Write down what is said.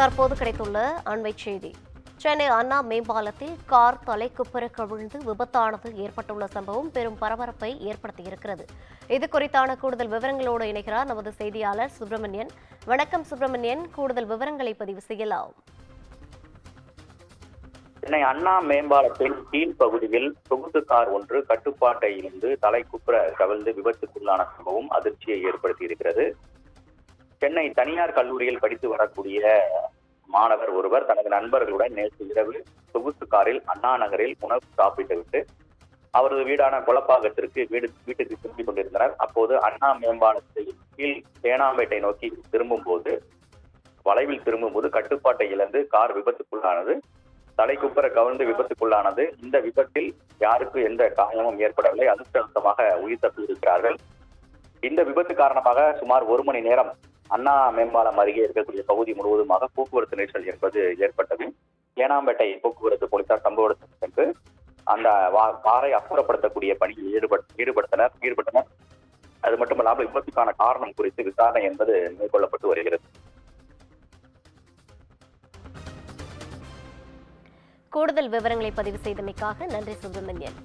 தற்போது கிடைத்துள்ள அண்மைச் செய்தி. சென்னை அண்ணா மேம்பாலத்தில் கார் தலைக்குப்புற கவிழ்ந்து விபத்தானது ஏற்பட்டுள்ள சம்பவம் பெரும் பரபரப்பை ஏற்படுத்தியிருக்கிறது. இது குறித்தான கூடுதல் விவரங்களோடு இணைகிறார் நமது செய்தியாளர் சுப்பிரமணியன். வணக்கம் சுப்பிரமணியன், கூடுதல் விவரங்களை பதிவு செய்யலாம். சென்னை அண்ணா மேம்பாலத்தின் கீழ்ப்பகுதியில் சொகுசு கார் ஒன்று கட்டுப்பாட்டை இழந்து தலைக்குப்புற கவிழ்ந்து விபத்துக்குள்ளான சம்பவம் அதிர்ச்சியை ஏற்படுத்தியிருக்கிறது. சென்னை தனியார் கல்லூரியில் படித்து வரக்கூடிய மாணவர் ஒருவர் தனது நண்பர்களுடன் நேற்று இரவு சொகுசு காரில் அண்ணா நகரில் உணவு சாப்பிட்டுவிட்டு அவரது வீடான கொலப்பாக்கத்திற்கு வீட்டுக்கு திரும்பிக் கொண்டிருந்தனர். அப்போது அண்ணா மேம்பாலத்தை கீழ் தேனாம்பேட்டை நோக்கி வளைவில் திரும்பும்போது கட்டுப்பாட்டை இழந்து கார் விபத்துக்குள்ளானது. தலைக்குப்புற கவிழ்ந்து விபத்துக்குள்ளானது. இந்த விபத்தில் யாருக்கு எந்த காயமும் ஏற்படவில்லை. அதிர்ஷ்டவசமாக உயிர் தப்பியிருக்கிறார்கள். இந்த விபத்து காரணமாக சுமார் 1 மணி நேரம் அண்ணா மேம்பாலம் அருகே இருக்கக்கூடிய பகுதி முழுவதுமாக போக்குவரத்து நெரிசல் என்பது ஏற்பட்டது. தேனாம்பேட்டை போக்குவரத்து போலீசார் சம்பவ இடத்துக்கு சென்று அந்த காரை அப்புறப்படுத்தக்கூடிய பணியில் ஈடுபட்டனர். அது மட்டுமல்லாமல் விபத்துக்கான காரணம் குறித்து விசாரணை என்பது மேற்கொள்ளப்பட்டு வருகிறது. கூடுதல் விவரங்களை பதிவு செய்தமைக்காக நன்றி சுப்பிரமணியன்.